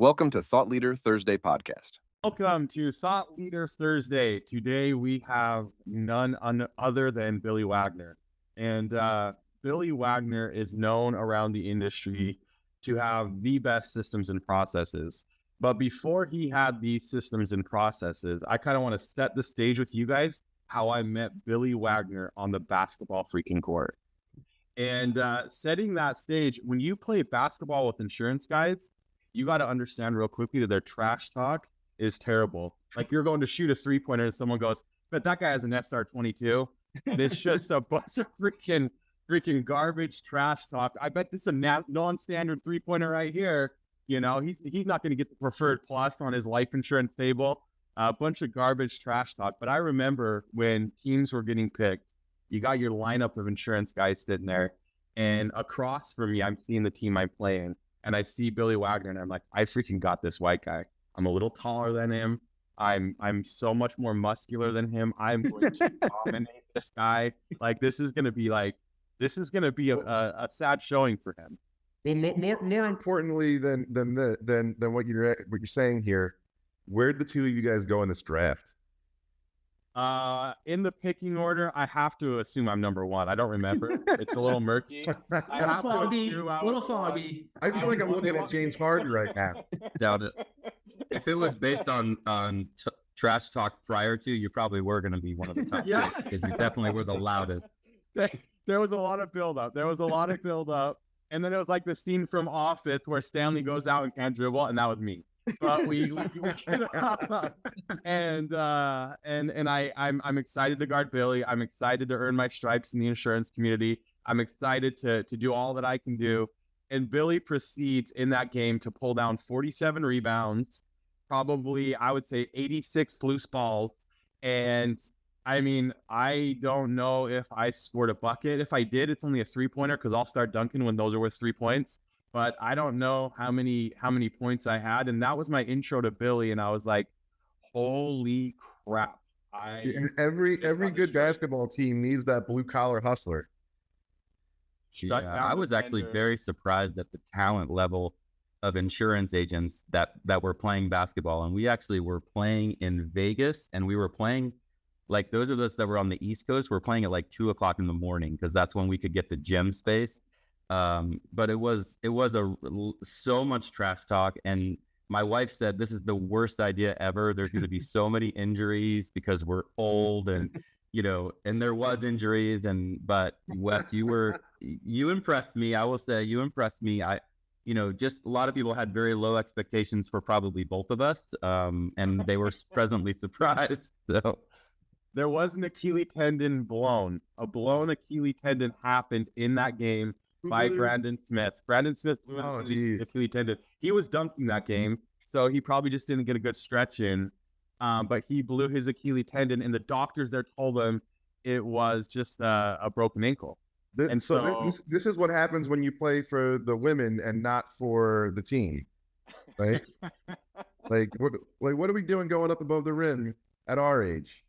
Welcome to Thought Leader Thursday podcast. Welcome to Thought Leader Thursday. Today we have none other than Billy Wagner. And Billy Wagner is known around the industry to have the best systems and processes. But before he had these systems and processes, I kind of want to set the stage with you guys how I met Billy Wagner on the basketball freaking court. And setting that stage, when you play basketball with insurance guys, you got to understand real quickly that their trash talk is terrible. Like you're going to shoot a 3-pointer and someone goes, but that guy has an SR22. And it's just a bunch of freaking garbage trash talk. I bet this is a non-standard 3-pointer right here. You know, he's not going to get the preferred plus on his life insurance table. A bunch of garbage trash talk. But I remember when teams were getting picked, you got your lineup of insurance guys sitting there. And across from me, I'm seeing the team I'm playing. And I see Billy Wagner, and I'm like, I freaking got this white guy. I'm a little taller than him. I'm so much more muscular than him. I'm going to dominate this guy. Like this is gonna be a sad showing for him. More importantly than what you're saying here, where'd the two of you guys go in this draft? In the picking order, I have to assume I'm number one. I don't remember. It's a little murky. Little foggy. I feel like I'm looking at James Harden right now. Doubt it. If it was based on trash talk prior to, you probably were going to be one of the top. Yeah, because you definitely were the loudest. There was a lot of build up. And then it was like the scene from Office where Stanley goes out and can't dribble, and that was me. But I'm excited to guard Billy. I'm excited to earn my stripes in the insurance community. I'm excited to do all that I can do. And Billy proceeds in that game to pull down 47 rebounds, probably I would say 86 loose balls. And I mean, I don't know if I scored a bucket. If I did, it's only a 3-pointer because I'll start dunking when those are worth 3 points. But I don't know how many points I had. And that was my intro to Billy. And I was like, holy crap. Every good basketball team needs that blue collar hustler. Yeah, I was actually very surprised at the talent level of insurance agents that were playing basketball. And we actually were playing in Vegas, and we were playing like those of us that were on the East Coast were playing at like 2:00 in the morning because that's when we could get the gym space. But it was so much trash talk, and my wife said this is the worst idea ever. There's going to be so many injuries because we're old, and and there was injuries, but Wes, you impressed me. I will say you impressed me. Just a lot of people had very low expectations for probably both of us, and they were pleasantly surprised. So there was an Achilles tendon blown. A blown Achilles tendon happened in that game by Brandon Smith. Brandon Smith blew his Achilles tendon. He was dunking that game, so he probably just didn't get a good stretch in. But he blew his Achilles tendon, and the doctors there told him it was just a broken ankle. This is what happens when you play for the women and not for the team, right? What are we doing going up above the rim at our age?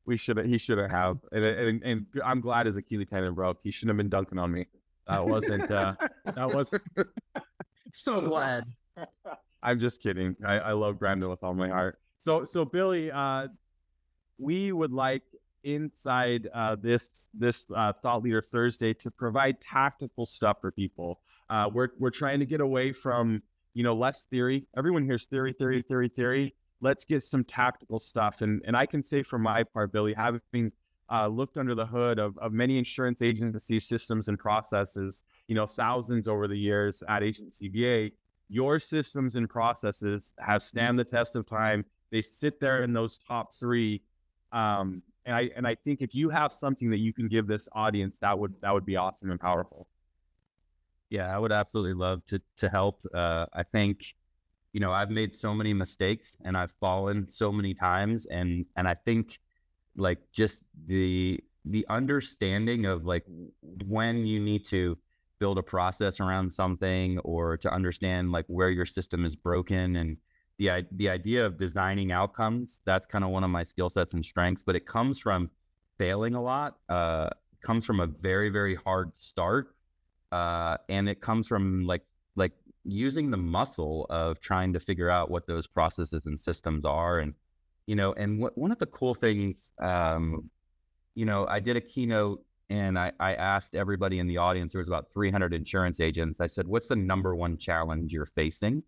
He should have. And I'm glad his Achilles tendon broke. He shouldn't have been dunking on me. That wasn't. So glad. I'm just kidding. I love Brandon with all my heart. So Billy, we would like inside this Thought Leader Thursday to provide tactical stuff for people. We're trying to get away from less theory. Everyone hears theory. Let's get some tactical stuff. And I can say for my part, Billy, having looked under the hood of many insurance agency systems and processes, thousands over the years at Agency CBA, your systems and processes have stand the test of time. They sit there in those top three. And I think if you have something that you can give this audience, that would be awesome and powerful. Yeah, I would absolutely love to help. I think, I've made so many mistakes and I've fallen so many times. And I think like just the understanding of like when you need to build a process around something or to understand like where your system is broken, and the idea of designing outcomes, that's kind of one of my skill sets and strengths, but it comes from failing a lot, comes from a very, very hard start. And it comes from like using the muscle of trying to figure out what those processes and systems are. And, and one of the cool things, I did a keynote and I asked everybody in the audience, there was about 300 insurance agents. I said, what's the number one challenge you're facing?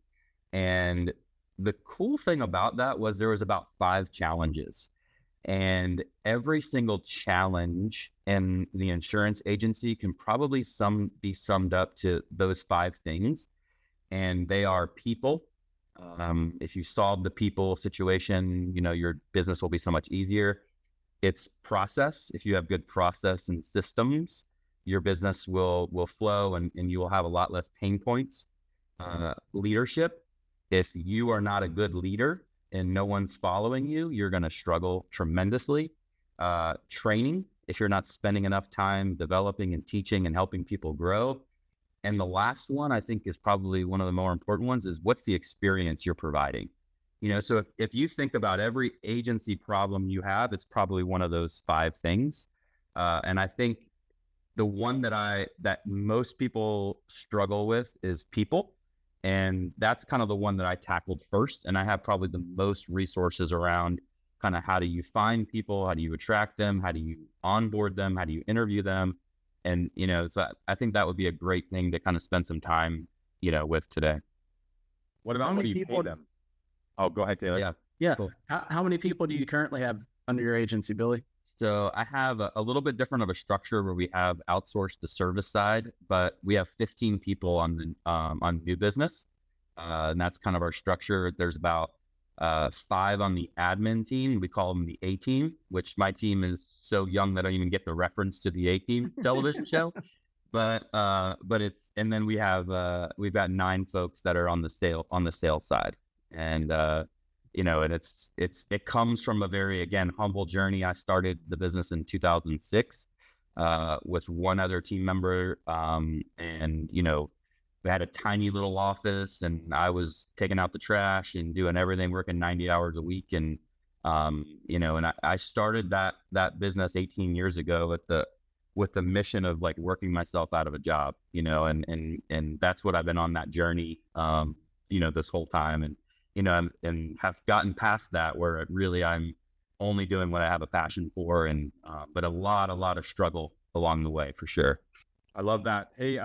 And the cool thing about that was there was about 5 challenges. And every single challenge in the insurance agency can probably be summed up to those 5 things. And they are people. If you solve the people situation, your business will be so much easier. It's process. If you have good process and systems, your business will flow and you will have a lot less pain points. Leadership. If you are not a good leader and no one's following you, you're going to struggle tremendously. Training. If you're not spending enough time developing and teaching and helping people grow. And the last one, I think, is probably one of the more important ones, is what's the experience you're providing? So if you think about every agency problem you have, it's probably one of those 5 things. And I think the one that most people struggle with is people. And that's kind of the one that I tackled first. And I have probably the most resources around kind of how do you find people? How do you attract them? How do you onboard them? How do you interview them? And, so I think that would be a great thing to kind of spend some time, with today. What about what do you pay them? Oh, go ahead, Taylor. Yeah. Cool. How many people do you currently have under your agency, Billy? So I have a little bit different of a structure where we have outsourced the service side, but we have 15 people on new business. And that's kind of our structure. There's about 5 on the admin team. We call them the A team, which my team is so young that I don't even get the reference to the A team television show. But and then we've got 9 folks that are on the sales side. And, and it comes from a very, again, humble journey. I started the business in 2006 with one other team member. And, we had a tiny little office and I was taking out the trash and doing everything, working 90 hours a week. And, and I started that business 18 years ago with the mission of like working myself out of a job, and that's what I've been on that journey, this whole time. And, and have gotten past that where I'm only doing what I have a passion for. And, but a lot of struggle along the way for sure. I love that. Hey,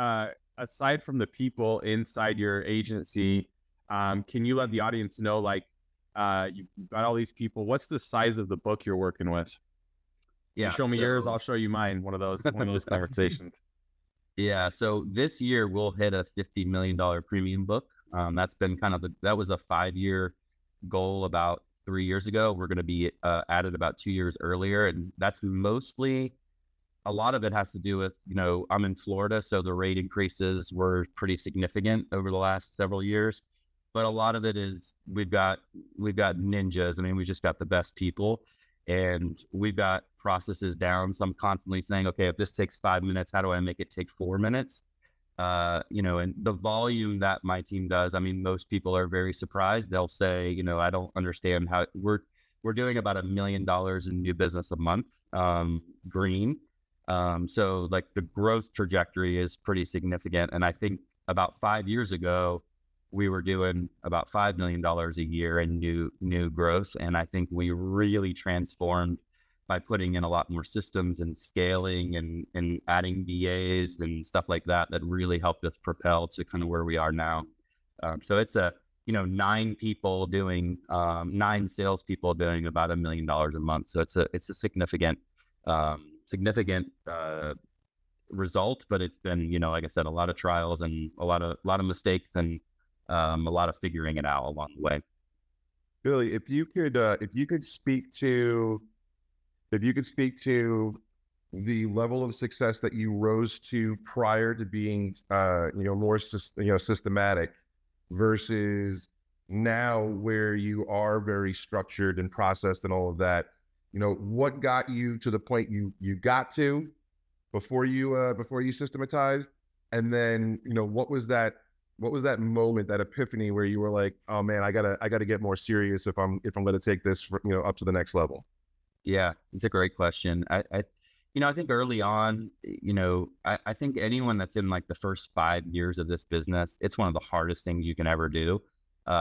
aside from the people inside your agency, can you let the audience know, like, you've got all these people, what's the size of the book you're working with? Yeah. You show me yours, I'll show you mine. One of those conversations. Yeah. So this year we'll hit a $50 million premium book. That's been that was a 5-year goal about 3 years ago. We're going to be added about 2 years earlier. And that's mostly, a lot of it has to do with, I'm in Florida, so the rate increases were pretty significant over the last several years. But a lot of it is we've got ninjas. I mean, we just got the best people and we've got processes down. So I'm constantly saying, okay, if this takes 5 minutes, how do I make it take 4 minutes? And the volume that my team does, I mean, most people are very surprised. They'll say, I don't understand how we're doing about $1 million in new business a month, green. So like the growth trajectory is pretty significant. And I think about 5 years ago, we were doing about $5 million a year in new growth. And I think we really transformed by putting in a lot more systems and scaling and adding VAs and stuff like that really helped us propel to kind of where we are now. So it's 9 people doing 9 salespeople doing about $1 million a month. So it's a significant result, but it's been, like I said, a lot of trials and a lot of mistakes and a lot of figuring it out along the way. Billy, if you could speak to the level of success that you rose to prior to being, more systematic versus now where you are very structured and processed and all of that, what got you to the point you got to before you systematized, and then what was that moment, that epiphany where you were like, oh man, I gotta get more serious if I'm going to take this up to the next level? Yeah, it's a great question. I I think early on, I think anyone that's in like the first 5 years of this business, it's one of the hardest things you can ever do.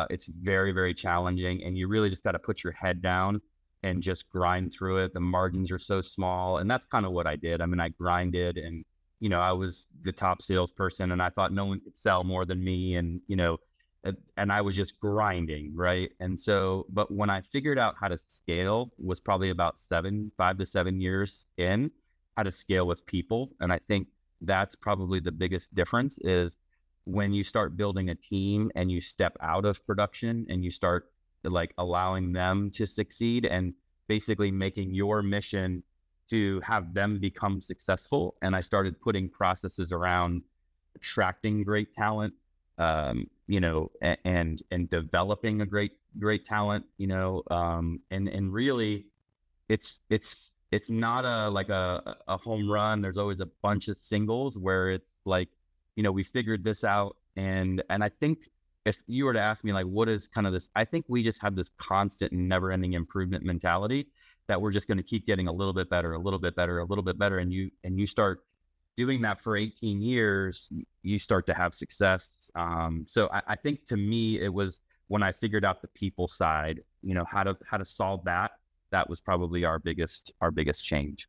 It's very, very challenging, and you really just got to put your head down and just grind through it. The margins are so small, and that's kind of what I did. I mean, I grinded, and I was the top salesperson, and I thought no one could sell more than me, and and I was just grinding, right? And so, but when I figured out how to scale was probably about 5 to 7 years in, how to scale with people. And I think that's probably the biggest difference is when you start building a team and you step out of production and you start like allowing them to succeed and basically making your mission to have them become successful. And I started putting processes around attracting great talent, and developing a great talent, and really it's not a home run. There's always a bunch of singles where it's like, we figured this out. And I think if you were to ask me, like, what is kind of this, I think we just have this constant and never ending improvement mentality that we're just going to keep getting a little bit better, a little bit better, a little bit better. And you start doing that for 18 years, you start to have success. So I think to me, it was when I figured out the people side, how to solve that. That was probably our biggest change.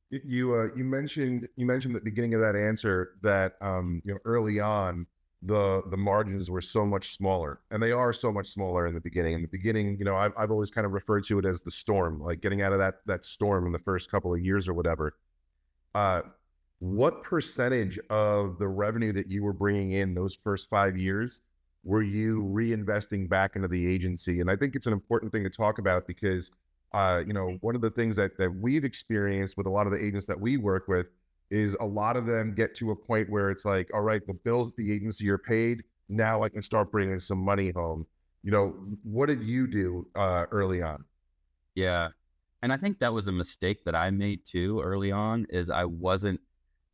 You mentioned at the beginning of that answer that early on the margins were so much smaller, and they are so much smaller in the beginning. In the beginning, I've always kind of referred to it as the storm, like getting out of that storm in the first couple of years or whatever. What percentage of the revenue that you were bringing in those first 5 years were you reinvesting back into the agency? And I think it's an important thing to talk about because, one of the things that we've experienced with a lot of the agents that we work with is a lot of them get to a point where it's like, all right, the bills at the agency are paid. Now I can start bringing some money home. What did you do early on? Yeah. And I think that was a mistake that I made too early on is I wasn't,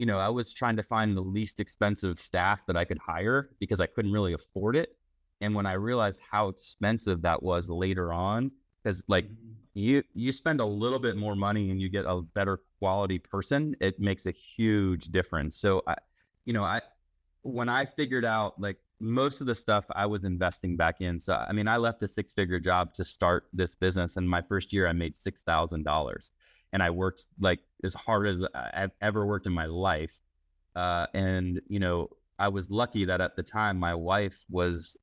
I was trying to find the least expensive staff that I could hire because I couldn't really afford it. And when I realized how expensive that was later on, because like you spend a little bit more money and you get a better quality person, it makes a huge difference. So when I figured out like most of the stuff I was investing back in. So, I mean, I left a 6-figure job to start this business. And my first year I made $6,000. And I worked like as hard as I've ever worked in my life. And I was lucky that at the time my wife was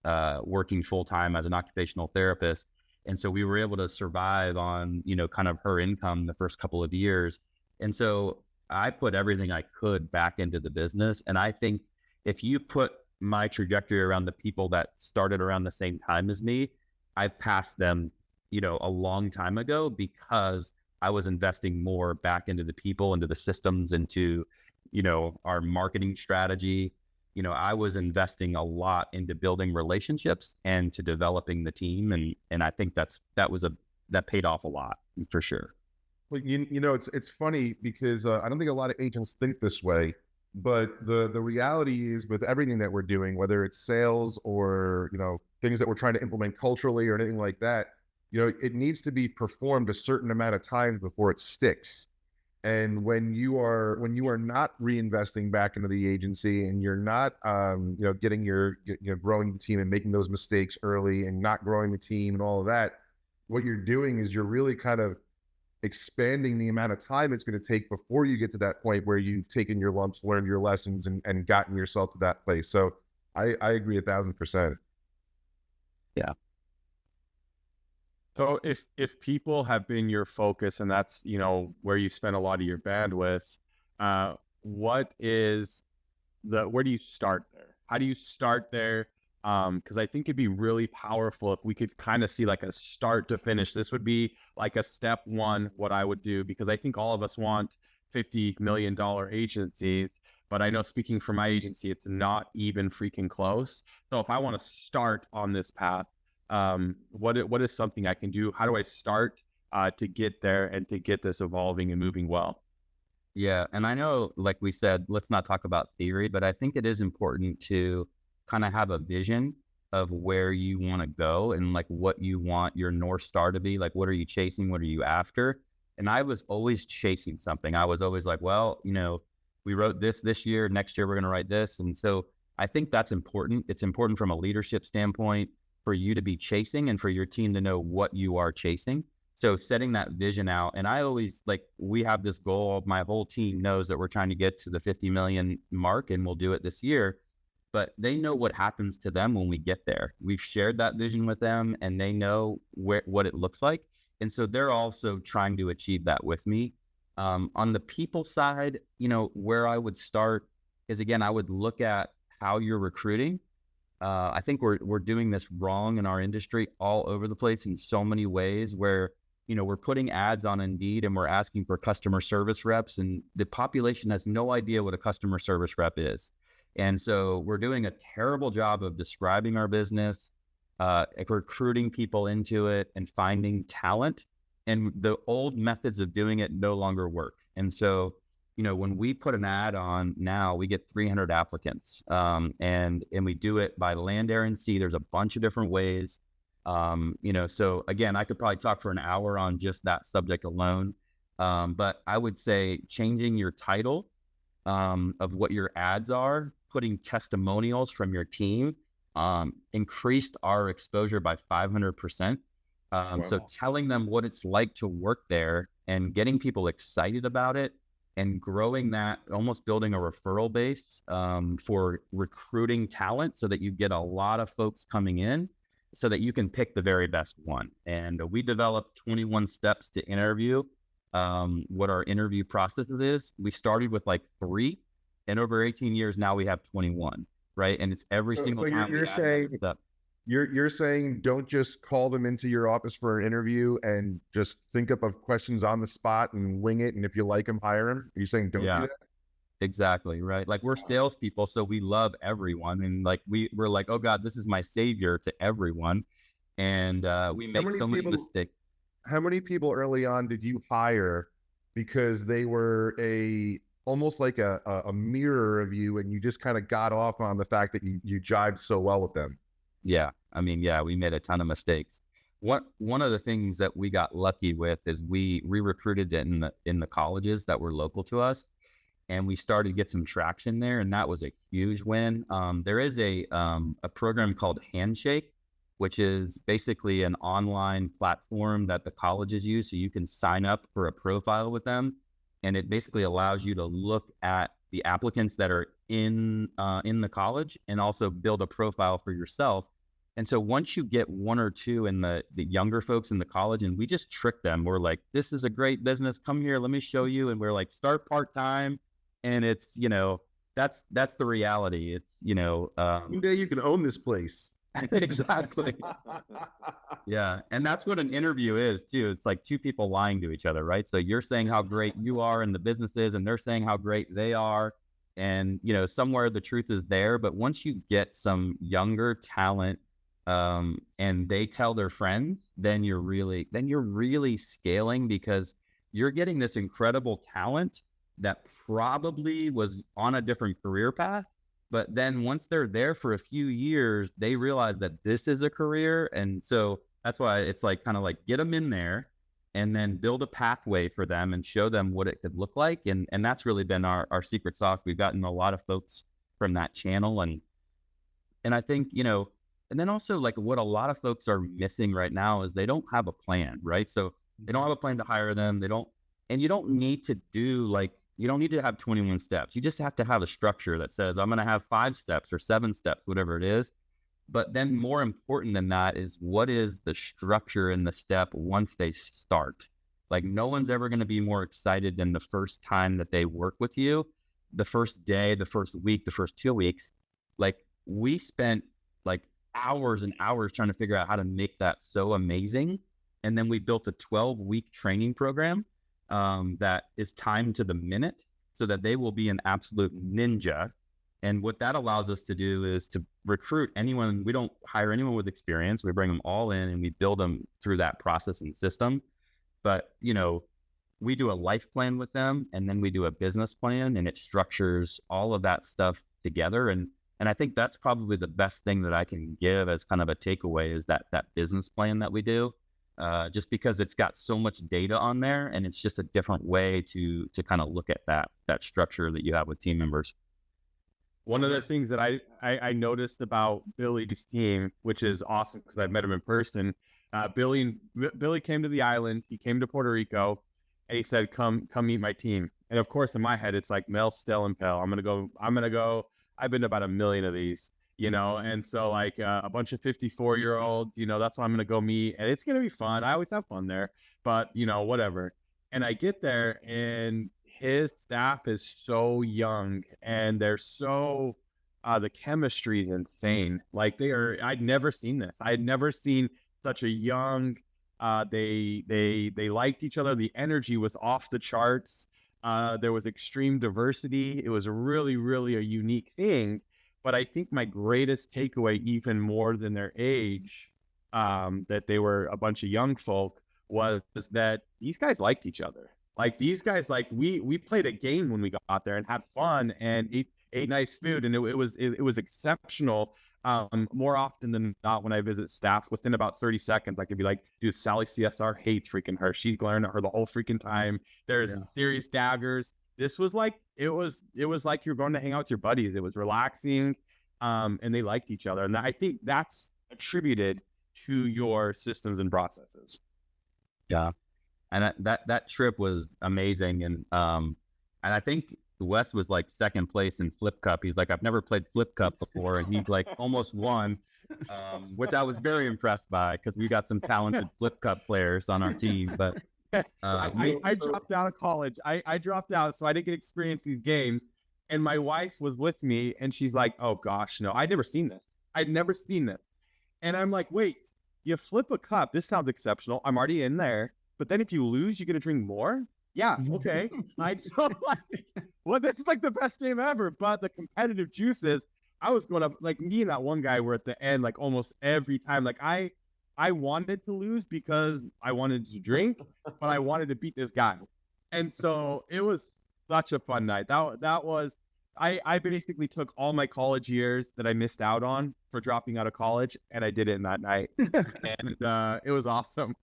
working full time as an occupational therapist. And so we were able to survive on, kind of her income the first couple of years. And so I put everything I could back into the business. And I think if you put my trajectory around the people that started around the same time as me, I've passed them, a long time ago because I was investing more back into the people, into the systems, into, our marketing strategy. I was investing a lot into building relationships and to developing the team. And I think that paid off a lot for sure. Well, it's funny because I don't think a lot of agents think this way, but the reality is with everything that we're doing, whether it's sales or, things that we're trying to implement culturally or anything like that, it needs to be performed a certain amount of times before it sticks. And when you are not reinvesting back into the agency and you're not, getting growing the team and making those mistakes early and not growing the team and all of that, what you're doing is you're really kind of expanding the amount of time it's going to take before you get to that point where you've taken your lumps, learned your lessons, and gotten yourself to that place. So I agree 1,000%. Yeah. So if people have been your focus and that's, where you spend a lot of your bandwidth, where do you start there? How do you start there? Because I think it'd be really powerful if we could kind of see like a start to finish. This would be like a step one, what I would do, because I think all of us want $50 million agencies, but I know speaking for my agency, it's not even freaking close. So if I want to start on this path, what is something I can do? How do I start to get there and to get this evolving and moving well? Yeah. And I know, like we said, let's not talk about theory, but I think it is important to kind of have a vision of where you want to go and like what you want your North Star to be. Like, what are you chasing? What are you after? And I was always chasing something. I was always like, well, we wrote this year, next year we're going to write this. And so I think that's important. It's important from a leadership standpoint for you to be chasing and for your team to know what you are chasing. So setting that vision out. And I always we have this goal. My whole team knows that we're trying to get to the 50 million mark, and we'll do it this year. But they know what happens to them when we get there. We've shared that vision with them, and they know what it looks like. And so they're also trying to achieve that with me. On the people side, where I would start is, again, I would look at how you're recruiting. I think we're doing this wrong in our industry all over the place in so many ways where, we're putting ads on Indeed and we're asking for customer service reps, and the population has no idea what a customer service rep is. And so we're doing a terrible job of describing our business, recruiting people into it and finding talent. And the old methods of doing it no longer work. And so, when we put an ad on now, we get 300 applicants, and we do it by land, air, and sea. There's a bunch of different ways. So again, I could probably talk for an hour on just that subject alone. But I would say changing your title of what your ads are, putting testimonials from your team, increased our exposure by 500%. Wow. So telling them what it's like to work there and getting people excited about it and growing that, almost building a referral base for recruiting talent so that you get a lot of folks coming in so that you can pick the very best one. And we developed 21 steps to interview, what our interview process is. We started with 3, and over 18 years now we have 21, right? And it's every single time. You're saying don't just call them into your office for an interview and just think up of questions on the spot and wing it, and if you like them, hire them. Are you saying don't do that? Exactly, right? We're salespeople, so we love everyone, and we're like, oh God, this is my savior to everyone, and we make so many mistakes. How many people early on did you hire because they were almost like a mirror of you, and you just kind of got off on the fact that you jived so well with them? Yeah. We made a ton of mistakes. One of the things that we got lucky with is we recruited in the colleges that were local to us, and we started to get some traction there. And that was a huge win. There is a program called Handshake, which is basically an online platform that the colleges use. So you can sign up for a profile with them. And it basically allows you to look at the applicants that are in the college and also build a profile for yourself. And so once you get one or two in the younger folks in the college, and we just trick them, we're like, this is a great business. Come here, let me show you. And we're like, start part-time. And it's, that's the reality. It's, one day you can own this place. Exactly. Yeah. And that's what an interview is too. It's like two people lying to each other, right? So you're saying how great you are in the businesses, and they're saying how great they are. And, somewhere the truth is there. But once you get some younger talent, and they tell their friends, then you're really scaling, because you're getting this incredible talent that probably was on a different career path. But then once they're there for a few years, they realize that this is a career. And so that's why it's kind of get them in there and then build a pathway for them and show them what it could look like. And that's really been our secret sauce. We've gotten a lot of folks from that channel. And I think, and then also what a lot of folks are missing right now is they don't have a plan, right? So they don't have a plan to hire them. And you don't need to do you don't need to have 21 steps. You just have to have a structure that says, I'm going to have 5 steps or 7 steps, whatever it is. But then more important than that is, what is the structure in the step once they start? No one's ever going to be more excited than the first time that they work with you, the first day, the first week, the first 2 weeks. We spent hours and hours trying to figure out how to make that so amazing. And then we built a 12-week training program that is timed to the minute so that they will be an absolute ninja. And what that allows us to do is to recruit anyone. We don't hire anyone with experience. We bring them all in and we build them through that process and system. But, we do a life plan with them, and then we do a business plan, and it structures all of that stuff together. And I think that's probably the best thing that I can give as kind of a takeaway is that business plan that we do. just because it's got so much data on there, and it's just a different way to kind of look at that structure that you have with team members. One of the things that I noticed about Billy's team, which is awesome because I've met him in person, Billy came to the island. He came to Puerto Rico, and he said, "Come meet my team." And of course, in my head, it's like Mel, Stel, and Pell. I'm gonna go. I've been to about 1 million of these, and so like a bunch of 54-year-olds, that's what I'm gonna go meet, and it's gonna be fun. I always have fun there, but whatever. And I get there, and his staff is so young, and they're so the chemistry is insane. Like I'd never seen this. I had never seen such a young. They liked each other. The energy was off the charts. There was extreme diversity. It was really, really a unique thing. But I think my greatest takeaway, even more than their age, that they were a bunch of young folk, was that these guys liked each other. Like these guys, like we played a game when we got there and had fun and ate nice food, and it was exceptional. More often than not, when I visit staff, within about 30 seconds, I could be like, dude, Sally CSR hates freaking her. She's glaring at her the whole freaking time. There's serious daggers. This was like, it was like you're going to hang out with your buddies. It was relaxing. And they liked each other. And I think that's attributed to your systems and processes. Yeah. And that trip was amazing. And I think Wes was like second place in Flip Cup. He's like, I've never played Flip Cup before, and he's like almost won, which I was very impressed by because we got some talented Flip Cup players on our team. But I dropped out of college. I dropped out, so I didn't get to experience these games. And my wife was with me, and she's like, "Oh gosh, no, I'd never seen this. I'd never seen this." And I'm like, "Wait, you flip a cup? This sounds exceptional. I'm already in there. But then if you lose, you get to drink more." Yeah, okay. Well, this is like the best game ever. But the competitive juices, I was going up, like me and that one guy were at the end, like almost every time. Like I wanted to lose because I wanted to drink, but I wanted to beat this guy. And so it was such a fun night. That was, I basically took all my college years that I missed out on for dropping out of college, and I did it in that night. And it was awesome.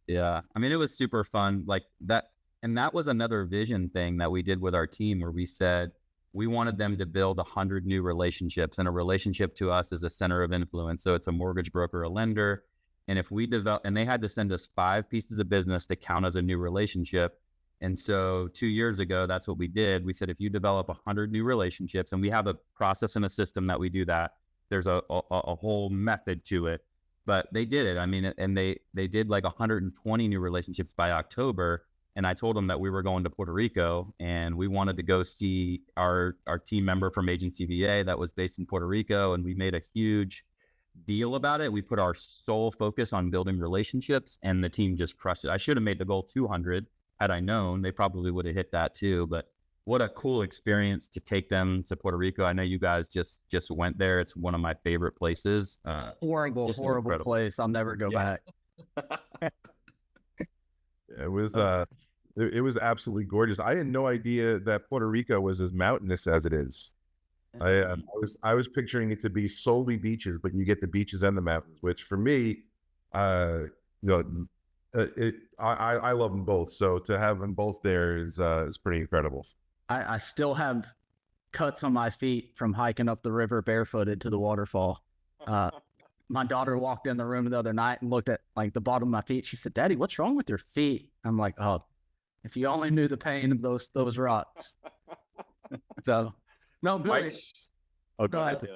Yeah. I mean, it was super fun. Like that. And that was another vision thing that we did with our team where we said we wanted them to build 100 new relationships, and a relationship to us is a center of influence. So it's a mortgage broker, a lender. And if we develop, and they had to send us 5 pieces of business to count as a new relationship. And so 2 years ago, that's what we did. We said, if you develop 100 new relationships, and we have a process and a system that we do that, there's a whole method to it. But they did it. I mean, and they did like 120 new relationships by October. And I told them that we were going to Puerto Rico, and we wanted to go see our team member from Agency VA that was based in Puerto Rico. And we made a huge deal about it. We put our sole focus on building relationships, and the team just crushed it. I should have made the goal 200 had I known. They probably would have hit that too. But what a cool experience to take them to Puerto Rico. I know you guys just went there. It's one of my favorite places. Horrible incredible place. I'll never go back. It was absolutely gorgeous. I had no idea that Puerto Rico was as mountainous as it is. I was picturing it to be solely beaches, but you get the beaches and the mountains, which for me, I love them both. So to have them both there is pretty incredible. I still have cuts on my feet from hiking up the river barefooted to the waterfall. My daughter walked in the room the other night and looked at like the bottom of my feet. She said, "Daddy, what's wrong with your feet?" I'm like, "Oh, if you only knew the pain of those rocks." So, no, Billy. Oh, go ahead.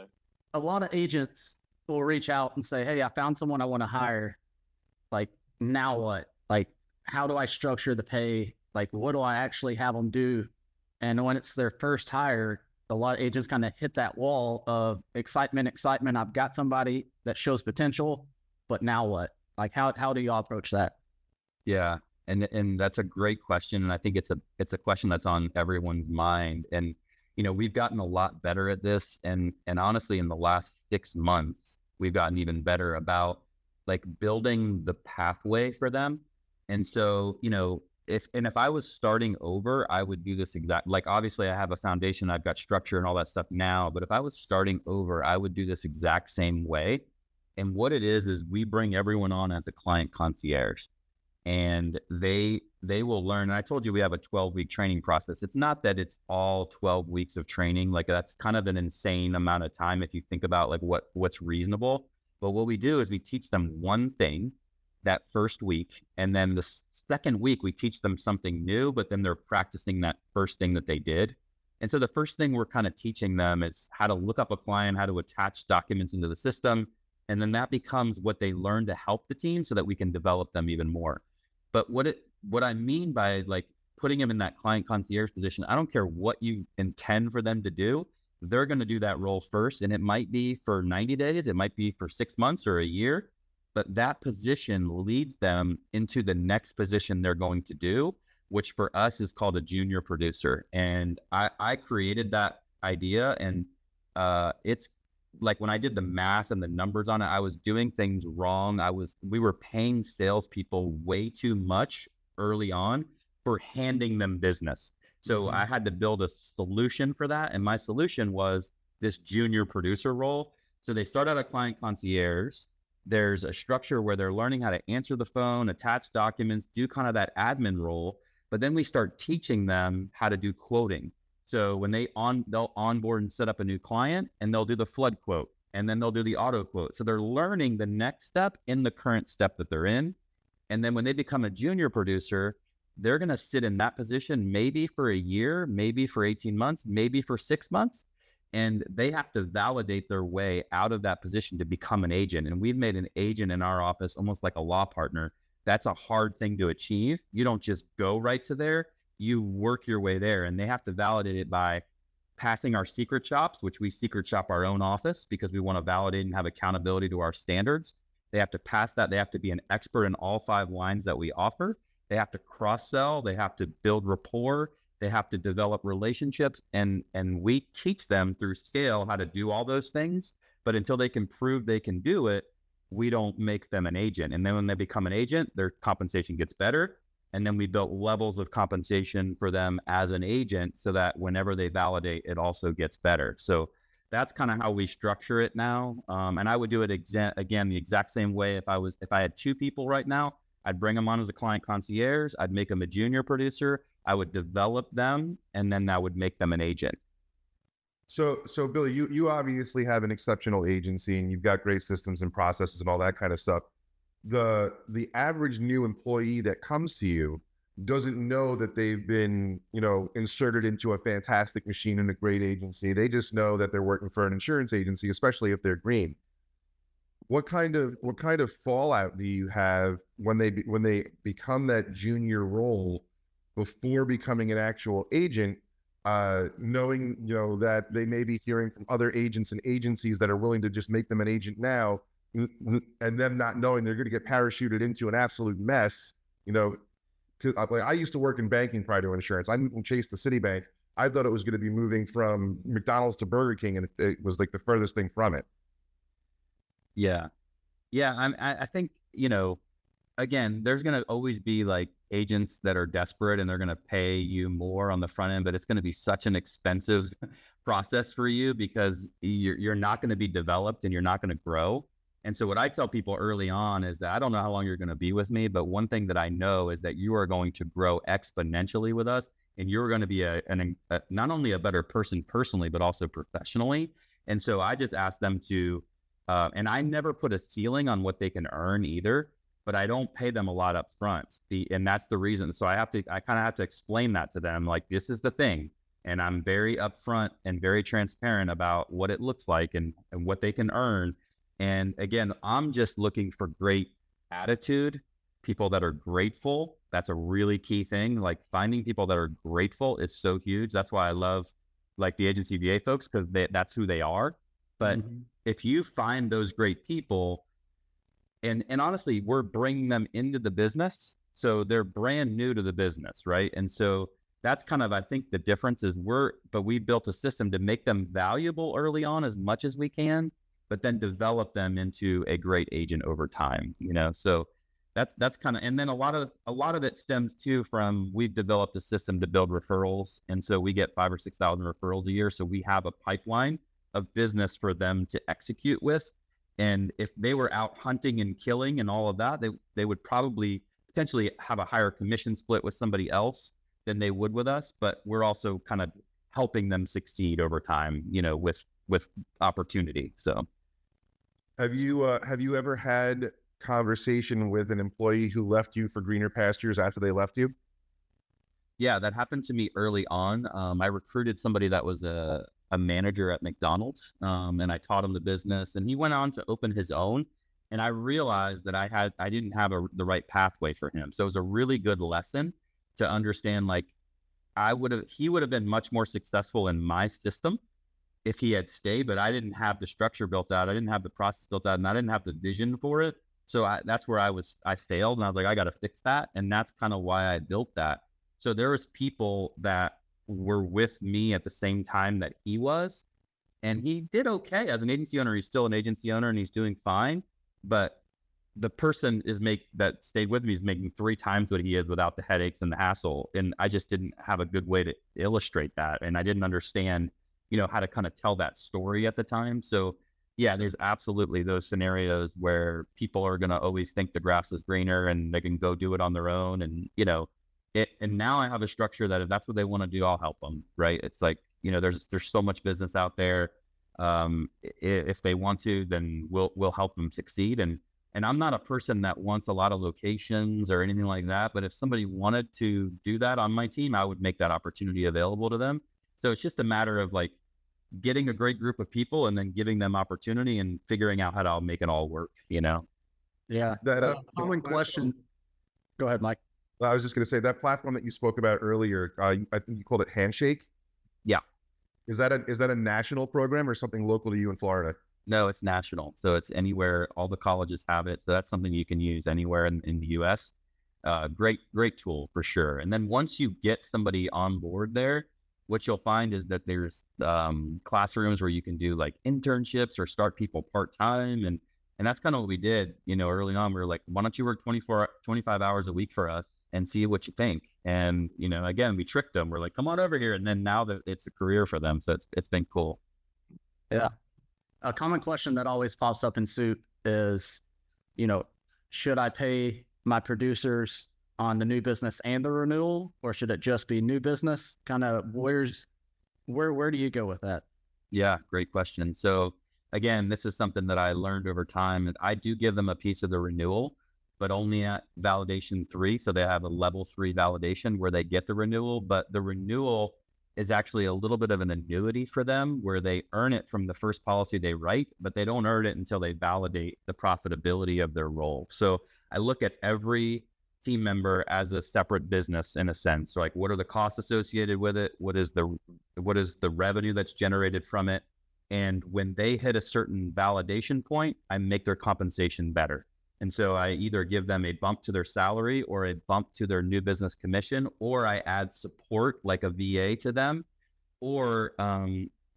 A lot of agents will reach out and say, "Hey, I found someone I want to hire. Like, now what? Like, how do I structure the pay? Like, what do I actually have them do?" And when it's their first hire, a lot of agents kind of hit that wall of excitement. I've got somebody that shows potential, but now what? Like, how do you all approach that? Yeah. And that's a great question. And I think it's a question that's on everyone's mind. And, we've gotten a lot better at this. And honestly, in the last 6 months, we've gotten even better about like building the pathway for them. And so, if I was starting over, I would do this exact, like, obviously I have a foundation, I've got structure and all that stuff now, but if I was starting over, I would do this exact same way. And what it is we bring everyone on as a client concierge, and they will learn. And I told you we have a 12-week training process. It's not that it's all 12 weeks of training. Like, that's kind of an insane amount of time if you think about like what's reasonable. But what we do is we teach them one thing that first week, and then the second week we teach them something new, but then they're practicing that first thing that they did. And so the first thing we're kind of teaching them is how to look up a client, how to attach documents into the system. And then that becomes what they learn to help the team so that we can develop them even more. But what I mean by like putting them in that client concierge position, I don't care what you intend for them to do, they're going to do that role first. And it might be for 90 days, it might be for 6 months or a year, but that position leads them into the next position they're going to do, which for us is called a junior producer. And I created that idea, and it's like when I did the math and the numbers on it, I was doing things wrong. We were paying salespeople way too much early on for handing them business. So I had to build a solution for that. And my solution was this junior producer role. So they start out a client concierge. There's a structure where they're learning how to answer the phone, attach documents, do kind of that admin role. But then we start teaching them how to do quoting. So when they'll onboard and set up a new client, and they'll do the flood quote, and then they'll do the auto quote. So they're learning the next step in the current step that they're in. And then when they become a junior producer, they're going to sit in that position maybe for a year, maybe for 18 months, maybe for 6 months. And they have to validate their way out of that position to become an agent. And we've made an agent in our office almost like a law partner. That's a hard thing to achieve. You don't just go right to there. You work your way there, and they have to validate it by passing our secret shops, which we secret shop our own office because we want to validate and have accountability to our standards. They have to pass that. They have to be an expert in all 5 lines that we offer. They have to cross-sell. They have to build rapport. They have to develop relationships, and we teach them through scale how to do all those things. But until they can prove they can do it, we don't make them an agent. And then when they become an agent, their compensation gets better. And then we built levels of compensation for them as an agent so that whenever they validate, it also gets better. So that's kind of how we structure it now. And I would do it again the exact same way. If I had 2 people right now, I'd bring them on as a client concierge. I'd make them a junior producer. I would develop them, and then I would make them an agent. So Billy, you obviously have an exceptional agency, and you've got great systems and processes and all that kind of stuff. The average new employee that comes to you doesn't know that they've been, inserted into a fantastic machine in a great agency. They just know that they're working for an insurance agency, especially if they're green. What kind of fallout do you have when they become that junior role before becoming an actual agent, knowing, that they may be hearing from other agents and agencies that are willing to just make them an agent now, and them not knowing they're going to get parachuted into an absolute mess, because I used to work in banking prior to insurance. I moved from Chase to Citibank. I thought it was going to be moving from McDonald's to Burger King, and it was like the furthest thing from it. Yeah. I think, again, there's going to always be like agents that are desperate and they're going to pay you more on the front end, but it's going to be such an expensive process for you because you're not going to be developed and you're not going to grow. And so what I tell people early on is that I don't know how long you're going to be with me, but one thing that I know is that you are going to grow exponentially with us, and you're going to be not only a better person personally, but also professionally. And so I just ask them to, and I never put a ceiling on what they can earn either, but I don't pay them a lot up front. And that's the reason. So I kind of have to explain that to them. Like, this is the thing. And I'm very upfront and very transparent about what it looks like and what they can earn. And again, I'm just looking for great attitude, people that are grateful. That's a really key thing. Like, finding people that are grateful is so huge. That's why I love like the agency VA folks, because that's who they are. But if you find those great people, and honestly, we're bringing them into the business, so they're brand new to the business, right? And so that's kind of, I think the difference is we built a system to make them valuable early on as much as we can, but then develop them into a great agent over time, So that's kind of, and then a lot of it stems too from, we've developed a system to build referrals. And so we get 5,000 or 6,000 referrals a year. So we have a pipeline of business for them to execute with. And if they were out hunting and killing and all of that, they would probably potentially have a higher commission split with somebody else than they would with us. But we're also kind of helping them succeed over time, with opportunity. So Have you ever had conversation with an employee who left you for greener pastures after they left you? yeah, that happened to me early on. I recruited somebody that was a manager at McDonald's, and I taught him the business, and he went on to open his own. And I realized that I didn't have the right pathway for him. So it was a really good lesson to understand, like, he would have been much more successful in my system if he had stayed, but I didn't have the structure built out. I didn't have the process built out, and I didn't have the vision for it. So that's where I failed, and I was like, I got to fix that. And that's kind of why I built that. So there was people that were with me at the same time that he was, and he did okay as an agency owner. He's still an agency owner and he's doing fine, but the person that stayed with me is making 3 times what he is without the headaches and the hassle. And I just didn't have a good way to illustrate that. And I didn't understand, how to kind of tell that story at the time. So yeah, there's absolutely those scenarios where people are going to always think the grass is greener and they can go do it on their own. And, and now I have a structure that if that's what they want to do, I'll help them. Right. It's like, there's so much business out there. If they want to, then we'll help them succeed. And I'm not a person that wants a lot of locations or anything like that. But if somebody wanted to do that on my team, I would make that opportunity available to them. So it's just a matter of like getting a great group of people and then giving them opportunity and figuring out how to make it all work, Yeah. That Common question. Go ahead, Mike. I was just going to say that platform that you spoke about earlier. I think you called it Handshake. Yeah. Is that a national program or something local to you in Florida? No, it's national. So it's anywhere. All the colleges have it. So that's something you can use anywhere in the US. Great tool for sure. And then once you get somebody on board there, what you'll find is that there's classrooms where you can do like internships or start people part-time. And that's kind of what we did, early on. We were like, why don't you work 25 hours a week for us and see what you think? And, again, we tricked them. We're like, come on over here. And then now that it's a career for them. So it's been cool. Yeah. A common question that always pops up in Soup is, should I pay my producers on the new business and the renewal, or should it just be new business? Kind of where do you go with that? Yeah, great question. So again, this is something that I learned over time, and I do give them a piece of the renewal, but only at validation 3. So they have a level 3 validation where they get the renewal, but the renewal is actually a little bit of an annuity for them where they earn it from the first policy they write, but they don't earn it until they validate the profitability of their role. So I look at every team member as a separate business in a sense. So like, what are the costs associated with it? What is the revenue that's generated from it? And when they hit a certain validation point, I make their compensation better. And so I either give them a bump to their salary or a bump to their new business commission, or I add support like a VA to them, or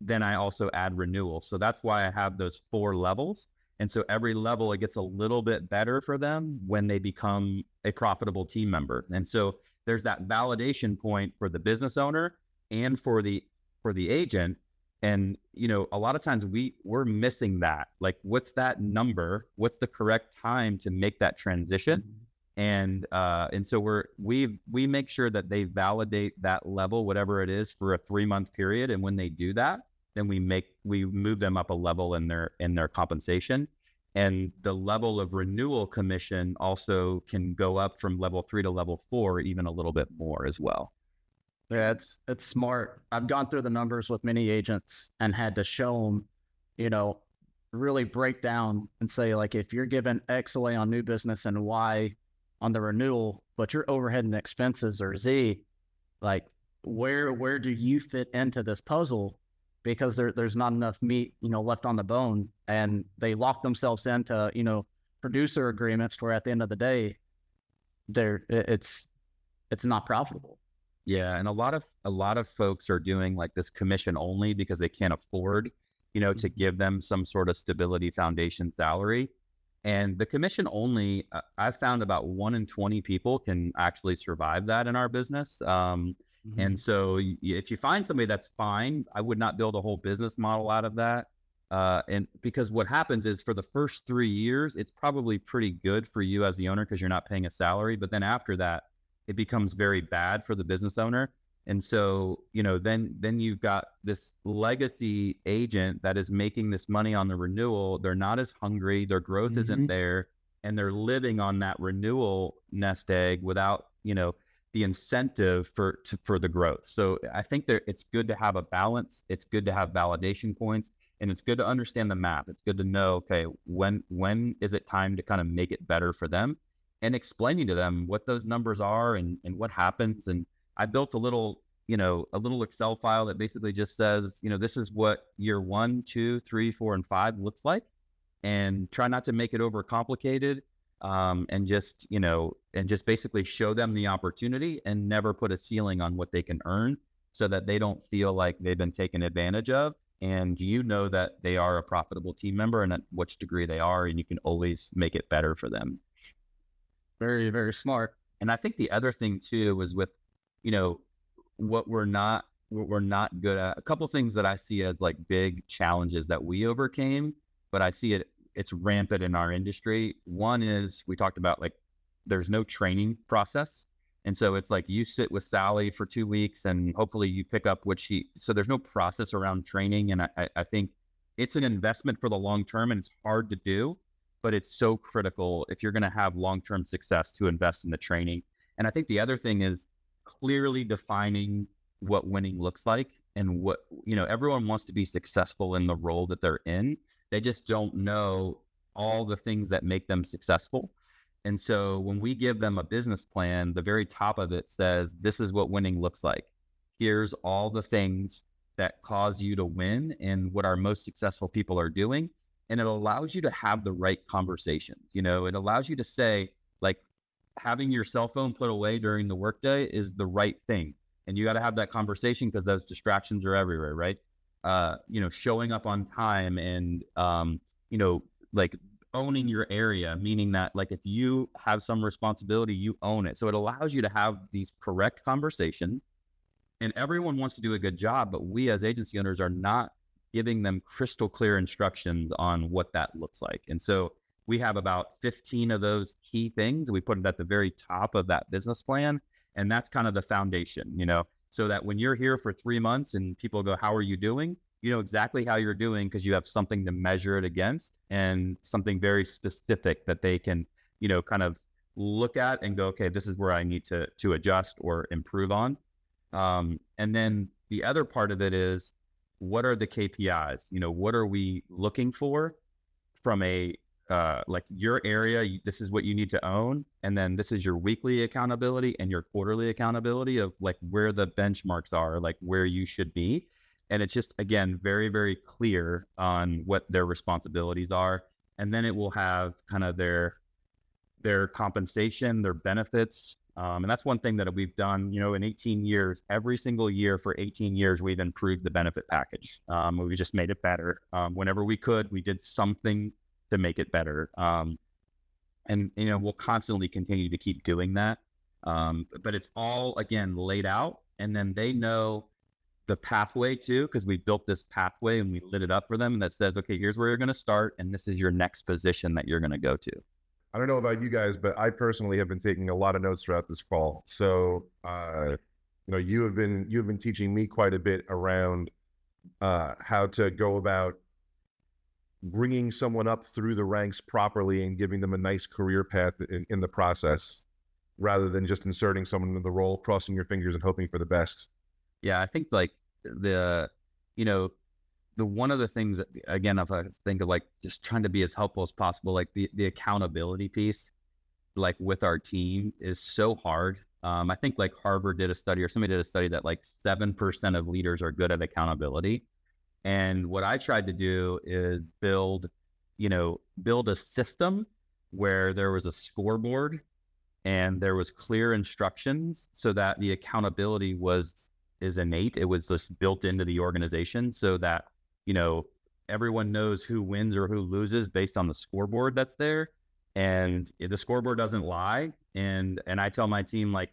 then I also add renewal. So that's why I have those 4 levels. And so every level, it gets a little bit better for them when they become a profitable team member. And so there's that validation point for the business owner and for the agent. And, a lot of times we're missing that. Like, what's that number? What's the correct time to make that transition? And so we make sure that they validate that level, whatever it is, for a 3-month period. And when they do that, then we move them up a level in their compensation. And the level of renewal commission also can go up from level 3 to level 4, even a little bit more as well. Yeah, it's smart. I've gone through the numbers with many agents and had to show them, really break down and say, like, if you're given X away on new business and Y on the renewal, but your overhead and expenses are Z, like, where do you fit into this puzzle? Because there's not enough meat, left on the bone, and they lock themselves into, producer agreements where at the end of the day, it's not profitable. Yeah, and a lot of folks are doing like this commission only because they can't afford, to give them some sort of stability foundation salary. And the commission only, I've found about 1 in 20 people can actually survive that in our business. And so if you find somebody, that's fine. I would not build a whole business model out of that. And because what happens is for the first 3 years, it's probably pretty good for you as the owner because you're not paying a salary. But then after that, it becomes very bad for the business owner. And so, then you've got this legacy agent that is making this money on the renewal. They're not as hungry. Their growth isn't there. And they're living on that renewal nest egg without, the incentive for the growth. So I think it's good to have a balance. It's good to have validation points. And it's good to understand the math. It's good to know, okay, when is it time to kind of make it better for them, and explaining to them what those numbers are and what happens. And I built a little Excel file that basically just says, this is what year 1, 2, 3, 4, and 5 looks like, and try not to make it overcomplicated. And just basically show them the opportunity and never put a ceiling on what they can earn so that they don't feel like they've been taken advantage of. And that they are a profitable team member and at which degree they are, and you can always make it better for them. Very, very smart. And I think the other thing too is with, what we're not good at. A couple of things that I see as like big challenges that we overcame, but I see it's rampant in our industry. One is we talked about like there's no training process. And so it's like you sit with Sally for 2 weeks and hopefully you pick up so there's no process around training. And I think it's an investment for the long term, and it's hard to do, but it's so critical if you're going to have long-term success to invest in the training. And I think the other thing is clearly defining what winning looks like, and what, everyone wants to be successful in the role that they're in. They just don't know all the things that make them successful. And so when we give them a business plan, the very top of it says, this is what winning looks like. Here's all the things that cause you to win and what our most successful people are doing. And it allows you to have the right conversations. It allows you to say, like, having your cell phone put away during the workday is the right thing. And you got to have that conversation because those distractions are everywhere, right? Showing up on time and, like, owning your area, meaning that like if you have some responsibility, you own it. So it allows you to have these correct conversations, and everyone wants to do a good job, but we as agency owners are not giving them crystal clear instructions on what that looks like. And so we have about 15 of those key things. We put it at the very top of that business plan. And that's kind of the foundation, so that when you're here for 3 months and people go, how are you doing? You know exactly how you're doing because you have something to measure it against and something very specific that they can, kind of look at and go, okay, this is where I need to adjust or improve on. And then the other part of it is, what are the KPIs? What are we looking for from like your area? This is what you need to own. And then this is your weekly accountability and your quarterly accountability of like where the benchmarks are, like where you should be. And it's just, again, very, very clear on what their responsibilities are. And then it will have kind of their compensation, their benefits. And that's one thing that we've done, in 18 years, every single year for 18 years, we've improved the benefit package. We just made it better. Whenever we could, we did something to make it better. And we'll constantly continue to keep doing that. But it's all, again, laid out. And then they know the pathway too, because we built this pathway and we lit it up for them that says, okay, here's where you're going to start, and this is your next position that you're going to go to. I don't know about you guys, but I personally have been taking a lot of notes throughout this call. So, you have been teaching me quite a bit around how to go about bringing someone up through the ranks properly and giving them a nice career path in the process, rather than just inserting someone into the role, crossing your fingers and hoping for the best. Yeah, I think like the one of the things that, again, if I think of like just trying to be as helpful as possible, like the accountability piece, like with our team is so hard. I think like Harvard did a study, or somebody did a study that like 7% of leaders are good at accountability. And what I tried to do is build a system where there was a scoreboard and there was clear instructions so that the accountability is innate. It was just built into the organization so that, everyone knows who wins or who loses based on the scoreboard that's there. And the scoreboard doesn't lie. And I tell my team, like,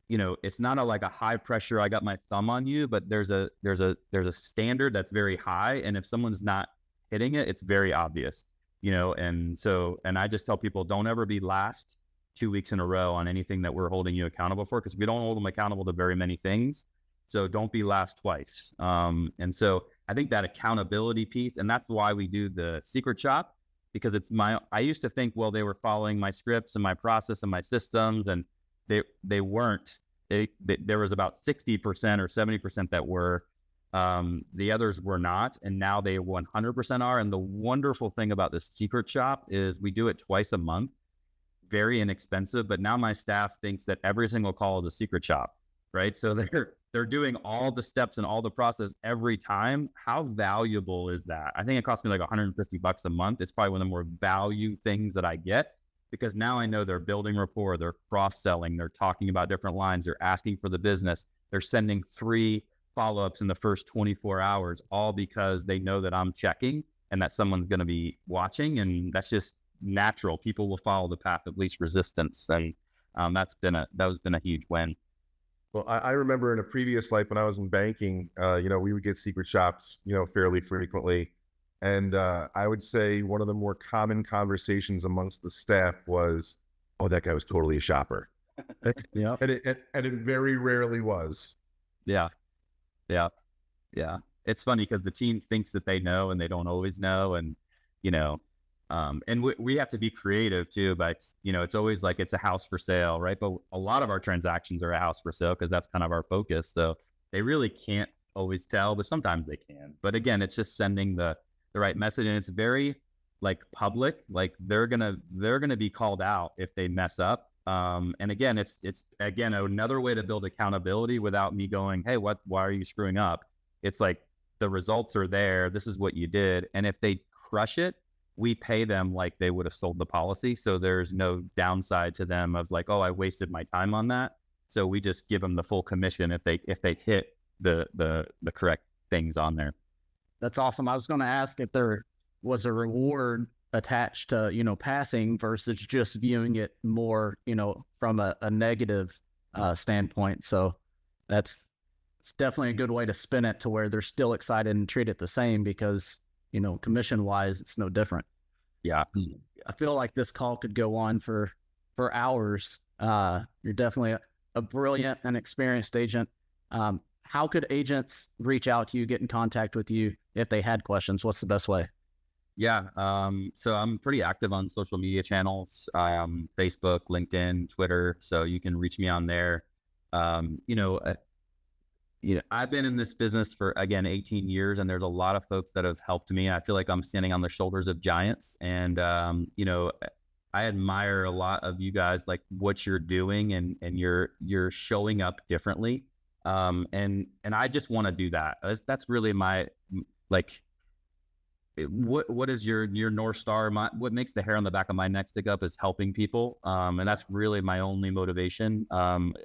it's not like a high pressure, I got my thumb on you, but there's a standard that's very high. And if someone's not hitting it, it's very obvious, and I just tell people, don't ever be last 2 weeks in a row on anything that we're holding you accountable for, because we don't hold them accountable to very many things. So don't be last twice. And so I think that accountability piece, and that's why we do the secret shop, because I used to think, well, they were following my scripts and my process and my systems, and they weren't. There was about 60% or 70% that were, the others were not. And now they 100% are. And the wonderful thing about the secret shop is we do it twice a month, very inexpensive, but now my staff thinks that every single call is a secret shop, right? So they're doing all the steps and all the process every time. How valuable is that? I think it costs me like $150 a month. It's probably one of the more value things that I get, because now I know they're building rapport, they're cross-selling, they're talking about different lines, they're asking for the business, they're sending 3 follow-ups in the first 24 hours, all because they know that I'm checking and that someone's going to be watching. And that's just natural. People will follow the path of least resistance. And that's been a huge win. Well, I remember in a previous life when I was in banking, we would get secret shops, fairly frequently. And I would say one of the more common conversations amongst the staff was, oh, that guy was totally a shopper. Yeah. And it very rarely was. Yeah. It's funny because the team thinks that they know and they don't always know. And, and we have to be creative too, but it's always like it's a house for sale, right? But a lot of our transactions are a house for sale because that's kind of our focus. So they really can't always tell, but sometimes they can. But again, it's just sending the right message, and it's very like public. Like they're gonna be called out if they mess up. And again, it's again another way to build accountability without me going, hey, why are you screwing up? It's like the results are there. This is what you did, and if they crush it, we pay them like they would have sold the policy. So there's no downside to them of like, oh, I wasted my time on that. So we just give them the full commission if they hit the correct things on there. That's awesome. I was going to ask if there was a reward attached to, passing versus just viewing it more, from a negative standpoint. So it's definitely a good way to spin it to where they're still excited and treat it the same, because commission wise, it's no different. Yeah. I feel like this call could go on for hours. You're definitely a brilliant and experienced agent. How could agents reach out to you, get in contact with you if they had questions? What's the best way? Yeah. So I'm pretty active on social media channels, Facebook, LinkedIn, Twitter. So you can reach me on there. I've been in this business for, again, 18 years, and there's a lot of folks that have helped me. I feel like I'm standing on the shoulders of giants. And, I admire a lot of you guys, like what you're doing, and you're showing up differently. And I just want to do that. That's really my, like, what is your North Star? What makes the hair on the back of my neck stick up is helping people. And that's really my only motivation. And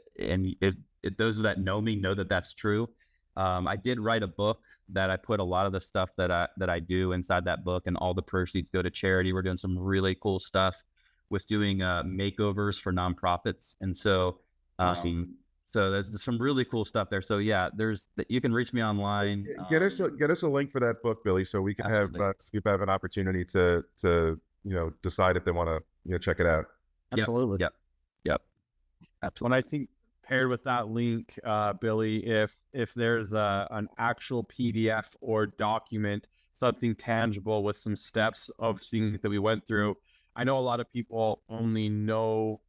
if those that know me know that that's true. I did write a book that I put a lot of the stuff that I do inside that book, and all the proceeds go to charity. We're doing some really cool stuff with doing makeovers for nonprofits. And so, so there's some really cool stuff there. So yeah, you can reach me online. Get us a link for that book, Billy, so we can have an opportunity to decide if they want to check it out. Absolutely. Yep. Absolutely. When I think paired with that link, Billy, if there's an actual PDF or document, something tangible with some steps of things that we went through. I know a lot of people only know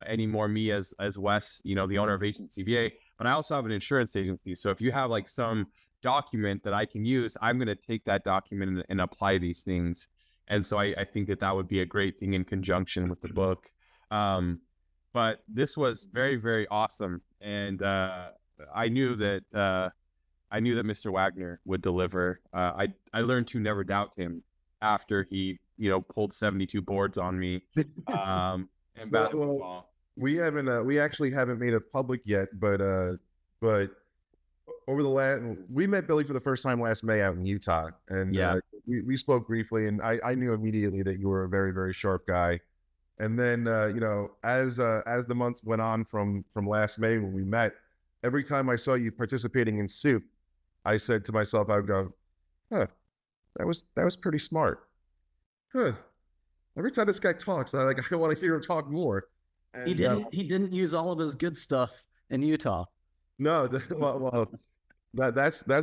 anymore me as Wes, the owner of Agent CBA, but I also have an insurance agency. So if you have like some document that I can use, I'm going to take that document and apply these things. And so I think that would be a great thing in conjunction with the book. But this was very, very awesome. And I knew that Mr. Wagner would deliver. I learned to never doubt him after he, pulled 72 boards on me. And basketball. We actually haven't made it public yet, but over we met Billy for the first time last May out in Utah, and we spoke briefly, and I knew immediately that you were a very, very sharp guy. And then as the months went on from last May when we met, every time I saw you participating in Soup, I said to myself, I would go, that was pretty smart. Huh. Every time this guy talks, I want to hear him talk more. And, He didn't use all of his good stuff in Utah. No, that's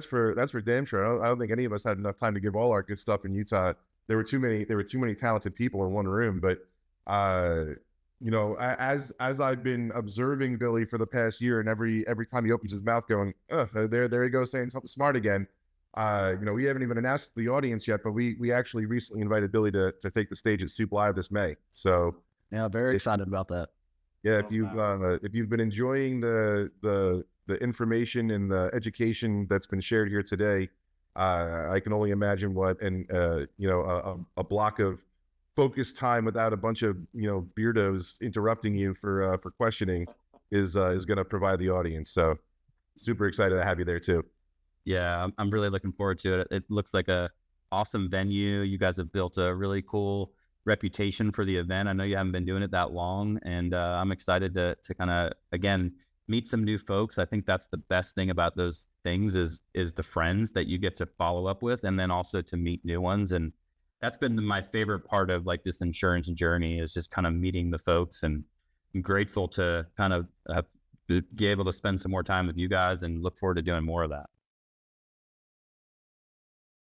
for damn sure. I don't think any of us had enough time to give all our good stuff in Utah. There were too many talented people in one room. But you know, as I've been observing Billy for the past year, and every time he opens his mouth, going, there he goes saying something smart again. You know, we haven't even announced the audience yet, but we actually recently invited Billy to take the stage at Soup Live this May. So yeah, very excited about that. Yeah, if you've been enjoying the information and the education that's been shared here today, I can only imagine what you know, a block of focused time without a bunch of, you know, beardos interrupting you for questioning is going to provide the audience. So super excited to have you there too. Yeah, I'm really looking forward to it. It looks like a awesome venue. You guys have built a really cool reputation for the event. I know you haven't been doing it that long, and I'm excited to kind of, again, meet some new folks. I think that's the best thing about those things is the friends that you get to follow up with, and then also to meet new ones. And that's been my favorite part of like this insurance journey, is just kind of meeting the folks, and I'm grateful to kind of be able to spend some more time with you guys, and look forward to doing more of that.